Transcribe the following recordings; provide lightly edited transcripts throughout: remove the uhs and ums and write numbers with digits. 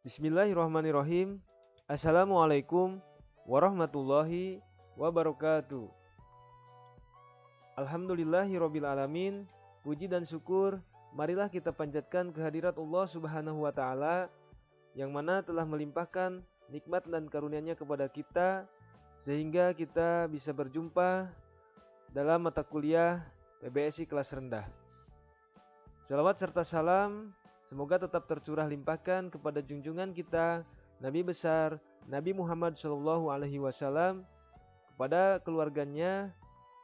Bismillahirrahmanirrahim. Assalamualaikum warahmatullahi wabarakatuh. Alhamdulillahirabbil alamin. Puji dan syukur marilah kita panjatkan kehadirat Allah Subhanahu wa taala yang mana telah melimpahkan nikmat dan karunia-Nya kepada kita sehingga kita bisa berjumpa dalam mata kuliah PBSI kelas rendah. Salawat serta salam semoga tetap tercurah limpahkan kepada junjungan kita Nabi besar Nabi Muhammad SAW, kepada keluarganya,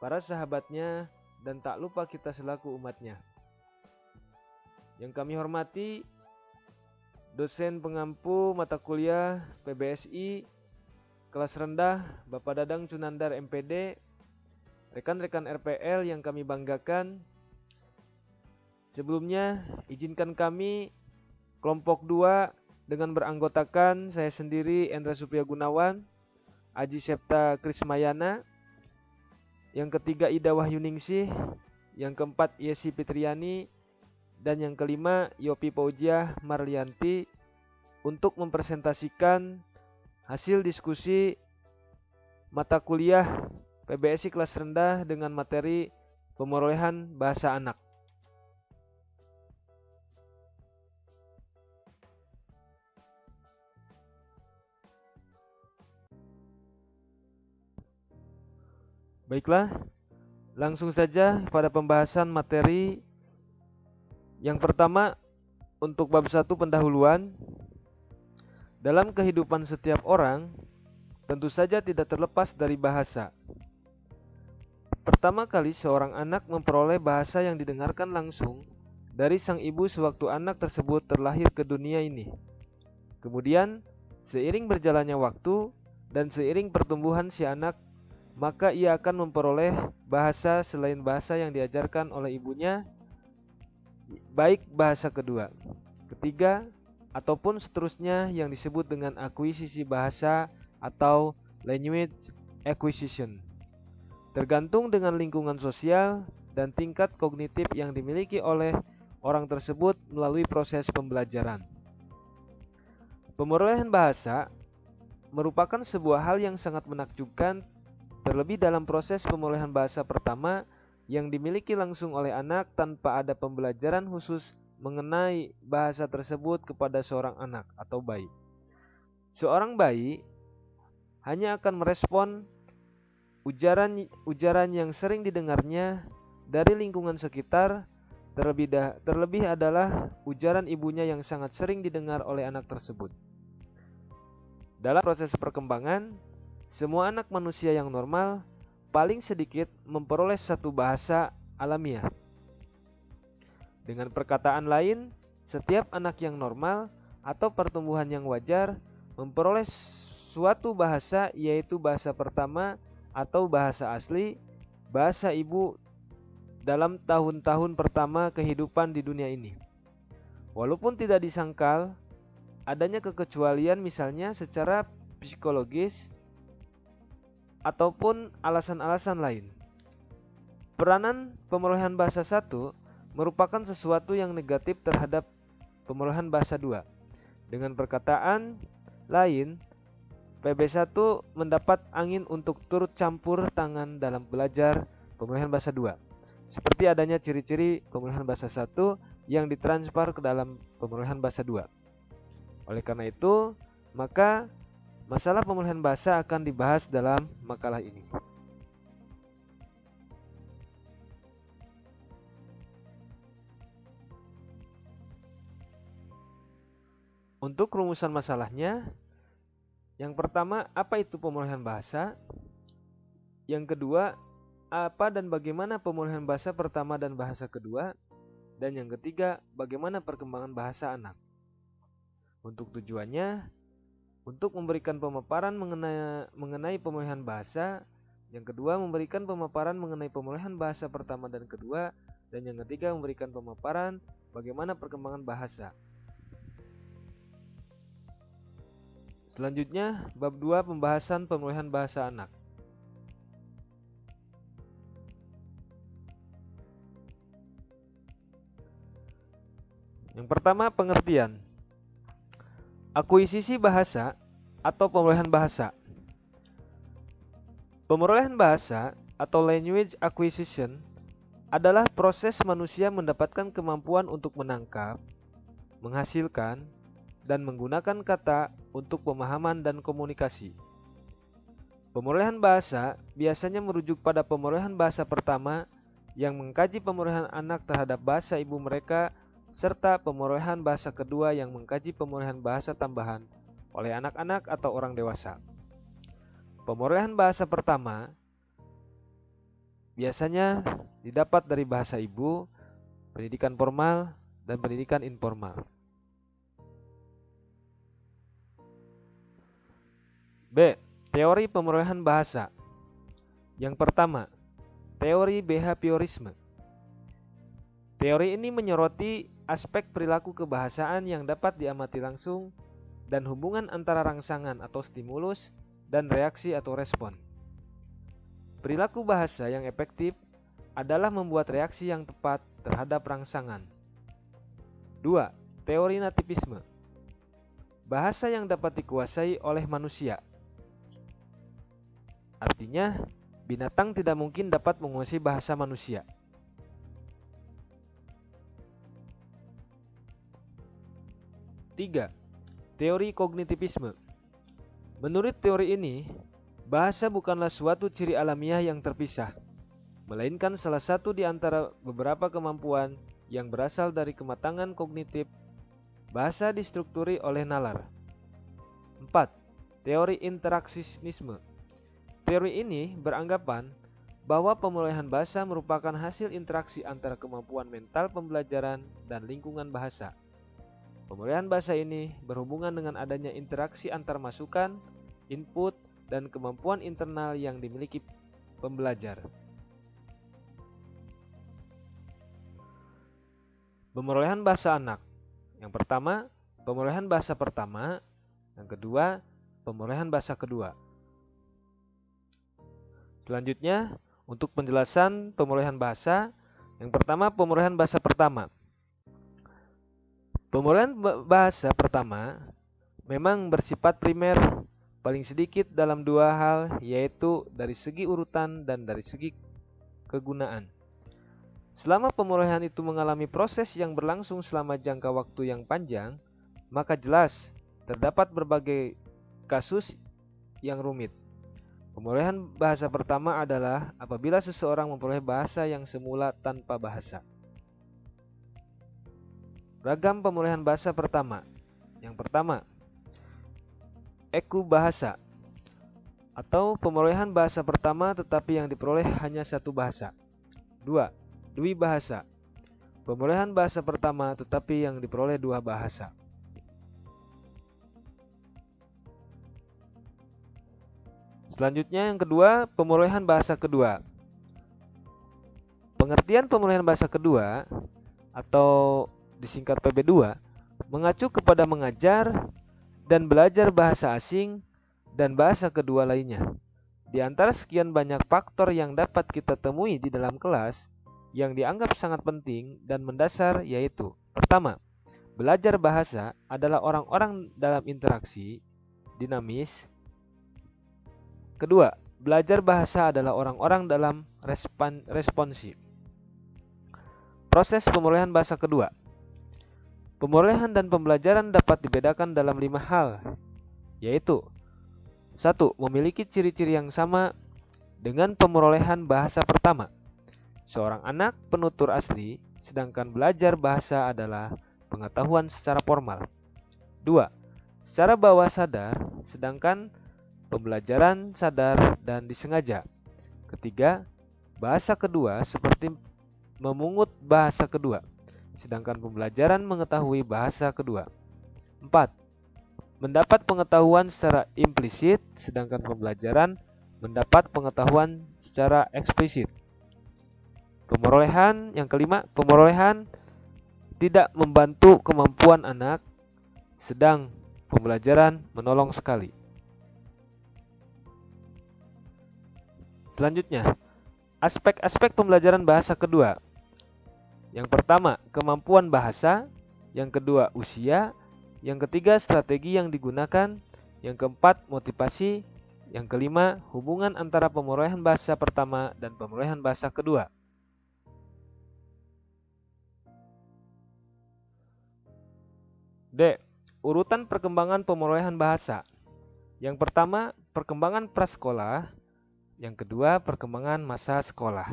para sahabatnya, dan tak lupa kita selaku umatnya. Yang kami hormati dosen pengampu mata kuliah PBSI kelas rendah Bapak Dadang Cunandar MPD, rekan-rekan RPL yang kami banggakan. Sebelumnya izinkan kami kelompok 2 dengan beranggotakan saya sendiri Endra Supriya Gunawan, Aji Septa Krismayana, yang ketiga Ida Wahyuningsih, yang keempat Yesi Fitriani, dan yang kelima Yopi Paujiah Marlianti untuk mempresentasikan hasil diskusi mata kuliah PBSI kelas rendah dengan materi pemerolehan bahasa anak. Baiklah, langsung saja pada pembahasan materi. Yang pertama, untuk bab 1 pendahuluan. Dalam kehidupan setiap orang, tentu saja tidak terlepas dari bahasa. Pertama kali seorang anak memperoleh bahasa yang didengarkan langsung dari sang ibu sewaktu anak tersebut terlahir ke dunia ini. Kemudian, seiring berjalannya waktu dan seiring pertumbuhan si anak, maka ia akan memperoleh bahasa selain bahasa yang diajarkan oleh ibunya, baik bahasa kedua, ketiga, ataupun seterusnya yang disebut dengan akuisisi bahasa atau language acquisition. Tergantung dengan lingkungan sosial dan tingkat kognitif yang dimiliki oleh orang tersebut melalui proses pembelajaran. Pemerolehan bahasa merupakan sebuah hal yang sangat menakjubkan, terlebih dalam proses pemulihan bahasa pertama yang dimiliki langsung oleh anak tanpa ada pembelajaran khusus mengenai bahasa tersebut kepada seorang anak atau bayi. Seorang bayi hanya akan merespon ujaran yang sering didengarnya dari lingkungan sekitar, terlebih adalah ujaran ibunya yang sangat sering didengar oleh anak tersebut. Dalam proses perkembangan, semua anak manusia yang normal paling sedikit memperoleh satu bahasa alamiah. Dengan perkataan lain, setiap anak yang normal atau pertumbuhan yang wajar memperoleh suatu bahasa, yaitu bahasa pertama atau bahasa asli, bahasa ibu dalam tahun-tahun pertama kehidupan di dunia ini. Walaupun tidak disangkal adanya kekecualian misalnya secara psikologis ataupun alasan-alasan lain. Peranan pemerolehan bahasa 1 merupakan sesuatu yang negatif terhadap pemerolehan bahasa 2. Dengan perkataan lain, PB1 mendapat angin untuk turut campur tangan dalam belajar pemerolehan bahasa 2. Seperti adanya ciri-ciri pemerolehan bahasa 1 yang ditransfer ke dalam pemerolehan bahasa 2. Oleh karena itu, maka masalah pemulihan bahasa akan dibahas dalam makalah ini. Untuk rumusan masalahnya, yang pertama, apa itu pemulihan bahasa? Yang kedua, apa dan bagaimana pemulihan bahasa pertama dan bahasa kedua? Dan yang ketiga, bagaimana perkembangan bahasa anak? Untuk tujuannya, untuk memberikan pemaparan mengenai pemulihan bahasa. Yang kedua, memberikan pemaparan mengenai pemulihan bahasa pertama dan kedua. Dan yang ketiga, memberikan pemaparan bagaimana perkembangan bahasa. Selanjutnya, bab 2 pembahasan pemulihan bahasa anak. Yang pertama, pengertian. Akuisisi bahasa atau pemulihan bahasa. Pemulihan bahasa atau language acquisition adalah proses manusia mendapatkan kemampuan untuk menangkap, menghasilkan, dan menggunakan kata untuk pemahaman dan komunikasi. Pemulihan bahasa biasanya merujuk pada pemulihan bahasa pertama yang mengkaji pemulihan anak terhadap bahasa ibu mereka, serta pemulihan bahasa kedua yang mengkaji pemulihan bahasa tambahan oleh anak-anak atau orang dewasa. Pemulihan bahasa pertama biasanya didapat dari bahasa ibu, pendidikan formal, dan pendidikan informal. B. Teori pemulihan bahasa. Yang pertama, teori behaviorisme. Teori ini menyoroti aspek perilaku kebahasaan yang dapat diamati langsung dan hubungan antara rangsangan atau stimulus dan reaksi atau respon. Perilaku bahasa yang efektif adalah membuat reaksi yang tepat terhadap rangsangan. 2. Teori nativisme. Bahasa yang dapat dikuasai oleh manusia. Artinya, binatang tidak mungkin dapat menguasai bahasa manusia. 3. Teori kognitivisme. Menurut teori ini, bahasa bukanlah suatu ciri alamiah yang terpisah, melainkan salah satu di antara beberapa kemampuan yang berasal dari kematangan kognitif. Bahasa distrukturi oleh nalar. 4. Teori interaksinisme. Teori ini beranggapan bahwa pemulihan bahasa merupakan hasil interaksi antara kemampuan mental pembelajaran dan lingkungan bahasa. Pemulihan bahasa ini berhubungan dengan adanya interaksi antar masukan, input, dan kemampuan internal yang dimiliki pembelajar. Pemulihan bahasa anak. Yang pertama, pemulihan bahasa pertama. Yang kedua, pemulihan bahasa kedua. Selanjutnya, untuk penjelasan pemulihan bahasa, yang pertama pemulihan bahasa pertama. Pemulihan bahasa pertama memang bersifat primer, paling sedikit dalam dua hal, yaitu dari segi urutan dan dari segi kegunaan. Selama pemulihan itu mengalami proses yang berlangsung selama jangka waktu yang panjang, maka jelas terdapat berbagai kasus yang rumit. Pemulihan bahasa pertama adalah apabila seseorang memperoleh bahasa yang semula tanpa bahasa. Ragam pemulihan bahasa pertama. Yang pertama, ekubahasa atau pemulihan bahasa pertama tetapi yang diperoleh hanya satu bahasa. 2. Dwibahasa. Pemulihan bahasa pertama tetapi yang diperoleh dua bahasa. Selanjutnya yang kedua, pemulihan bahasa kedua. Pengertian pemulihan bahasa kedua atau disingkat PB2 mengacu kepada mengajar dan belajar bahasa asing dan bahasa kedua lainnya. Di antara sekian banyak faktor yang dapat kita temui di dalam kelas yang dianggap sangat penting dan mendasar, yaitu: pertama, belajar bahasa adalah orang-orang dalam interaksi dinamis. Kedua, belajar bahasa adalah orang-orang dalam responsif. Proses pemulihan bahasa kedua. Pemulihan dan pembelajaran dapat dibedakan dalam 5 hal, yaitu: 1. Memiliki ciri-ciri yang sama dengan pemulihan bahasa pertama. Seorang anak penutur asli, sedangkan belajar bahasa adalah pengetahuan secara formal. 2. Secara bawah sadar, sedangkan pembelajaran sadar dan disengaja. Ketiga, bahasa kedua seperti memungut bahasa kedua, sedangkan pembelajaran mengetahui bahasa kedua. 4. Mendapat pengetahuan secara implisit, sedangkan pembelajaran mendapat pengetahuan secara eksplisit. Pemulihan yang kelima, pemulihan tidak membantu kemampuan anak, sedang pembelajaran menolong sekali. Selanjutnya, aspek-aspek pembelajaran bahasa kedua. Yang pertama, kemampuan bahasa. Yang kedua, usia. Yang ketiga, strategi yang digunakan. Yang keempat, motivasi. Yang kelima, hubungan antara pemurolehan bahasa pertama dan pemurolehan bahasa kedua. D. Urutan perkembangan pemurolehan bahasa. Yang pertama, perkembangan prasekolah. Yang kedua, perkembangan masa sekolah.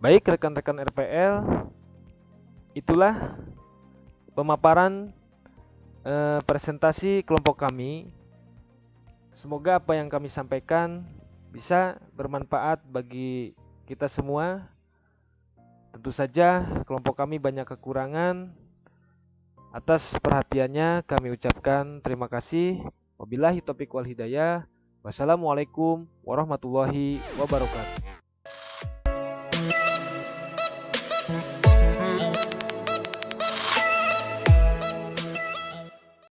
Baik rekan-rekan RPL, itulah pemaparan presentasi kelompok kami. Semoga apa yang kami sampaikan bisa bermanfaat bagi kita semua. Tentu saja kelompok kami banyak kekurangan. Atas perhatiannya kami ucapkan terima kasih. Wabillahi taufiq wal hidayah. Wassalamualaikum warahmatullahi wabarakatuh.